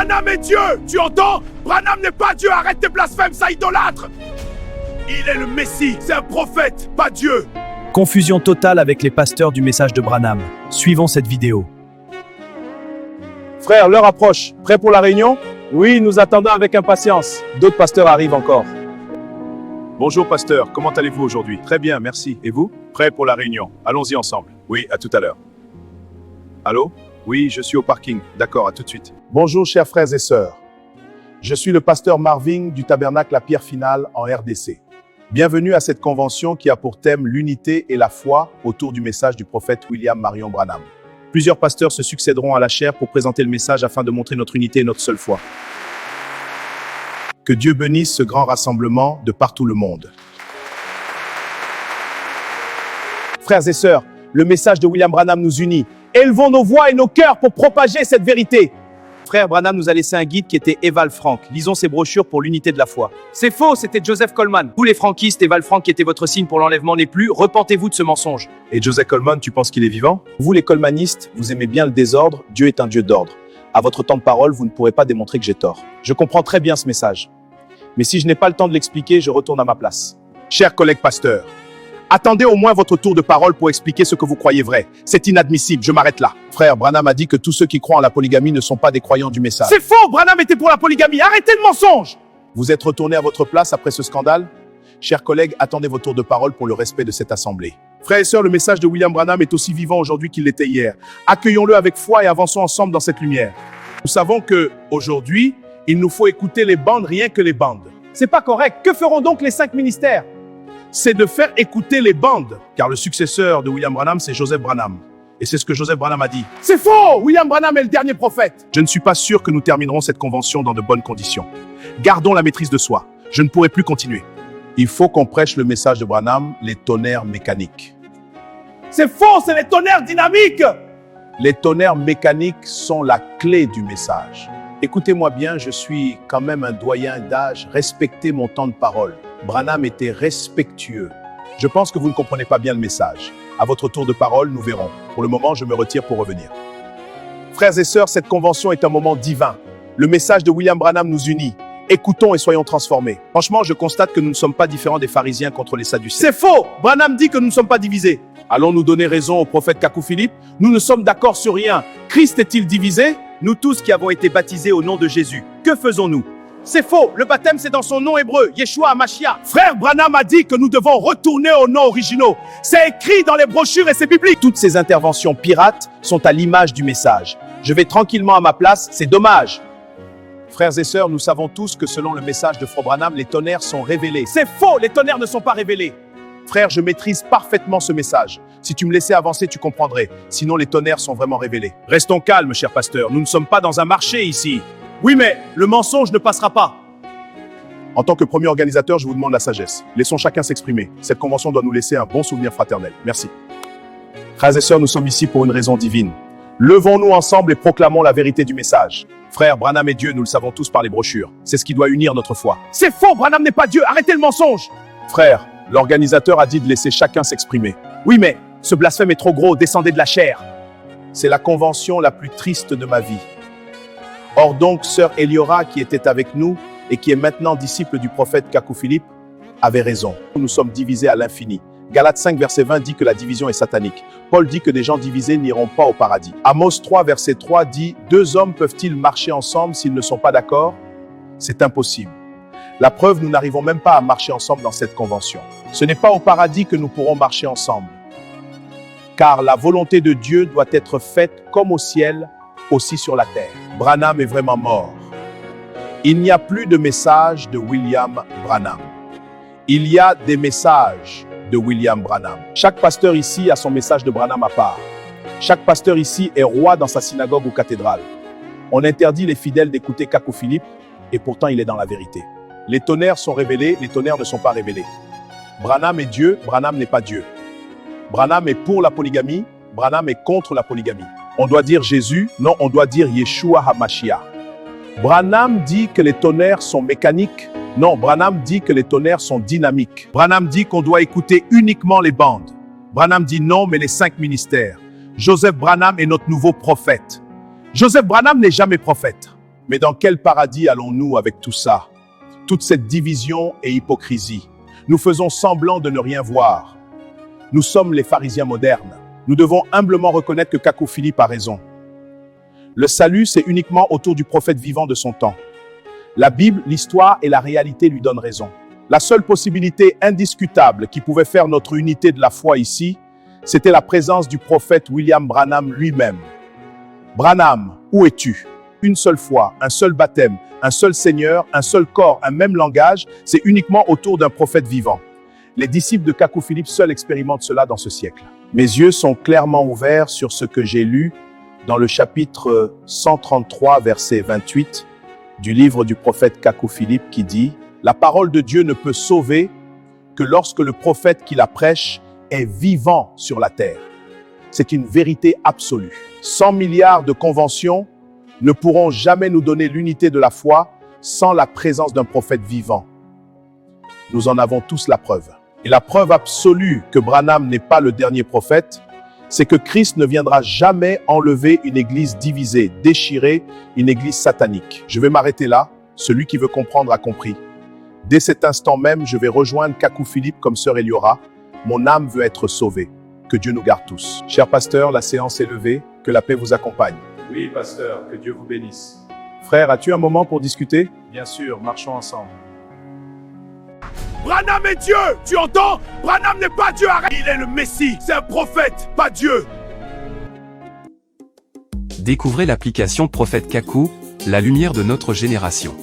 Branham est Dieu. Tu entends? Branham n'est pas Dieu. Arrête tes blasphèmes, ça idolâtre. Il est le Messie. C'est un prophète, pas Dieu. Confusion totale avec les pasteurs du message de Branham. Suivons cette vidéo. Frère, l'heure approche. Prêt pour la réunion? Oui, nous attendons avec impatience. D'autres pasteurs arrivent encore. Bonjour pasteur, comment allez-vous aujourd'hui? Très bien, merci. Et vous? Prêt pour la réunion. Allons-y ensemble. Oui, à tout à l'heure. Allô? Oui, je suis au parking. D'accord, à tout de suite. Bonjour chers frères et sœurs. Je suis le pasteur Marvin du Tabernacle La Pierre Finale en RDC. Bienvenue à cette convention qui a pour thème l'unité et la foi autour du message du prophète William Marion Branham. Plusieurs pasteurs se succéderont à la chaire pour présenter le message afin de montrer notre unité et notre seule foi. Que Dieu bénisse ce grand rassemblement de partout le monde. Frères et sœurs, le message de William Branham nous unit. Élevons nos voix et nos cœurs pour propager cette vérité. Frère Branham nous a laissé un guide qui était Eval Frank. Lisons ses brochures pour l'unité de la foi. C'est faux, c'était Joseph Coleman. Vous les franquistes, Eval Frank qui était votre signe pour l'enlèvement n'est plus. Repentez-vous de ce mensonge. Et Joseph Coleman, tu penses qu'il est vivant? Vous les colmanistes, vous aimez bien le désordre. Dieu est un Dieu d'ordre. À votre temps de parole, vous ne pourrez pas démontrer que j'ai tort. Je comprends très bien ce message. Mais si je n'ai pas le temps de l'expliquer, je retourne à ma place. Chers collègues pasteurs, attendez au moins votre tour de parole pour expliquer ce que vous croyez vrai. C'est inadmissible, je m'arrête là. Frère, Branham a dit que tous ceux qui croient en la polygamie ne sont pas des croyants du message. C'est faux, Branham était pour la polygamie. Arrêtez le mensonge. Vous êtes retourné à votre place après ce scandale? Chers collègues, attendez vos tours de parole pour le respect de cette assemblée. Frères et sœurs, le message de William Branham est aussi vivant aujourd'hui qu'il l'était hier. Accueillons-le avec foi et avançons ensemble dans cette lumière. Nous savons que aujourd'hui, il nous faut écouter les bandes, rien que les bandes. C'est pas correct. Que feront donc les 5 ministères? C'est de faire écouter les bandes, car le successeur de William Branham, c'est Joseph Branham. Et c'est ce que Joseph Branham a dit. C'est faux! William Branham est le dernier prophète. Je ne suis pas sûr que nous terminerons cette convention dans de bonnes conditions. Gardons la maîtrise de soi. Je ne pourrai plus continuer. Il faut qu'on prêche le message de Branham, les tonnerres mécaniques. C'est faux, c'est les tonnerres dynamiques. Les tonnerres mécaniques sont la clé du message. Écoutez-moi bien, je suis quand même un doyen d'âge. Respectez mon temps de parole. Branham était respectueux. Je pense que vous ne comprenez pas bien le message. À votre tour de parole, nous verrons. Pour le moment, je me retire pour revenir. Frères et sœurs, cette convention est un moment divin. Le message de William Branham nous unit. Écoutons et soyons transformés. Franchement, je constate que nous ne sommes pas différents des pharisiens contre les sadducéens. C'est faux! Branham dit que nous ne sommes pas divisés. Allons-nous donner raison au prophète Kakou Philippe? Nous ne sommes d'accord sur rien. Christ est-il divisé? Nous tous qui avons été baptisés au nom de Jésus, que faisons-nous? C'est faux! Le baptême, c'est dans son nom hébreu, Yeshua HaMashiach. Frère Branham a dit que nous devons retourner aux noms originaux. C'est écrit dans les brochures et c'est biblique. Toutes ces interventions pirates sont à l'image du message. Je vais tranquillement à ma place, c'est dommage. Frères et sœurs, nous savons tous que selon le message de Frère Branham, les tonnerres sont révélés. C'est faux! Les tonnerres ne sont pas révélés. Frère, je maîtrise parfaitement ce message. Si tu me laissais avancer, tu comprendrais. Sinon, les tonnerres sont vraiment révélés. Restons calmes, cher pasteur. Nous ne sommes pas dans un marché ici. Oui, mais le mensonge ne passera pas. En tant que premier organisateur, je vous demande la sagesse. Laissons chacun s'exprimer. Cette convention doit nous laisser un bon souvenir fraternel. Merci. Frères et sœurs, nous sommes ici pour une raison divine. Levons-nous ensemble et proclamons la vérité du message. Frère, Branham est Dieu, nous le savons tous par les brochures. C'est ce qui doit unir notre foi. C'est faux, Branham n'est pas Dieu. Arrêtez le mensonge. Frère, l'organisateur a dit de laisser chacun s'exprimer. Oui, mais ce blasphème est trop gros. Descendez de la chair. C'est la convention la plus triste de ma vie. Or donc, sœur Eliora, qui était avec nous et qui est maintenant disciple du prophète Kakou Philippe, avait raison. Nous sommes divisés à l'infini. Galates 5, verset 20 dit que la division est satanique. Paul dit que des gens divisés n'iront pas au paradis. Amos 3, verset 3 dit « Deux hommes peuvent-ils marcher ensemble s'ils ne sont pas d'accord ?» C'est impossible. La preuve, nous n'arrivons même pas à marcher ensemble dans cette convention. Ce n'est pas au paradis que nous pourrons marcher ensemble. Car la volonté de Dieu doit être faite comme au ciel, aussi sur la terre. Branham est vraiment mort. Il n'y a plus de message de William Branham. Il y a des messages de William Branham. Chaque pasteur ici a son message de Branham à part. Chaque pasteur ici est roi dans sa synagogue ou cathédrale. On interdit les fidèles d'écouter Kakou Philippe et pourtant il est dans la vérité. Les tonnerres sont révélés, les tonnerres ne sont pas révélés. Branham est Dieu, Branham n'est pas Dieu. Branham est pour la polygamie, Branham est contre la polygamie. On doit dire Jésus, non, on doit dire Yeshua HaMashiach. Branham dit que les tonnerres sont mécaniques, non, Branham dit que les tonnerres sont dynamiques. Branham dit qu'on doit écouter uniquement les bandes. Branham dit non, mais les 5 ministères. Joseph Branham est notre nouveau prophète. Joseph Branham n'est jamais prophète. Mais dans quel paradis allons-nous avec tout ça? Toute cette division et hypocrisie. Nous faisons semblant de ne rien voir. Nous sommes les pharisiens modernes. Nous devons humblement reconnaître que Kakou Philippe a raison. Le salut, c'est uniquement autour du prophète vivant de son temps. La Bible, l'histoire et la réalité lui donnent raison. La seule possibilité indiscutable qui pouvait faire notre unité de la foi ici, c'était la présence du prophète William Branham lui-même. Branham, où es-tu? Une seule foi, un seul baptême, un seul Seigneur, un seul corps, un même langage, c'est uniquement autour d'un prophète vivant. Les disciples de Kakou Philippe seuls expérimentent cela dans ce siècle. Mes yeux sont clairement ouverts sur ce que j'ai lu dans le chapitre 133, verset 28 du livre du prophète Kakou Philippe qui dit « La parole de Dieu ne peut sauver que lorsque le prophète qui la prêche est vivant sur la terre. » C'est une vérité absolue. 100 milliards de conventions ne pourront jamais nous donner l'unité de la foi sans la présence d'un prophète vivant. Nous en avons tous la preuve. Et la preuve absolue que Branham n'est pas le dernier prophète, c'est que Christ ne viendra jamais enlever une église divisée, déchirée, une église satanique. Je vais m'arrêter là. Celui qui veut comprendre a compris. Dès cet instant même, je vais rejoindre Kakou Philippe comme sœur Eliora. Mon âme veut être sauvée. Que Dieu nous garde tous. Cher pasteur, la séance est levée. Que la paix vous accompagne. Oui, pasteur, que Dieu vous bénisse. Frère, as-tu un moment pour discuter? Bien sûr, marchons ensemble. Branham est Dieu, tu entends? Branham n'est pas Dieu, arrête. Il est le Messie, c'est un prophète, pas Dieu. Découvrez l'application Prophète Kakou, la lumière de notre génération.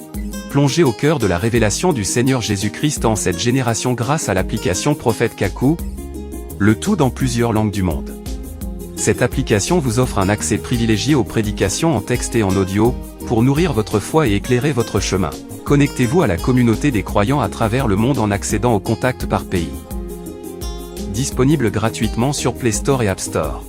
Plongez au cœur de la révélation du Seigneur Jésus-Christ en cette génération grâce à l'application Prophète Kakou, le tout dans plusieurs langues du monde. Cette application vous offre un accès privilégié aux prédications en texte et en audio, pour nourrir votre foi et éclairer votre chemin. Connectez-vous à la communauté des croyants à travers le monde en accédant aux contacts par pays. Disponible gratuitement sur Play Store et App Store.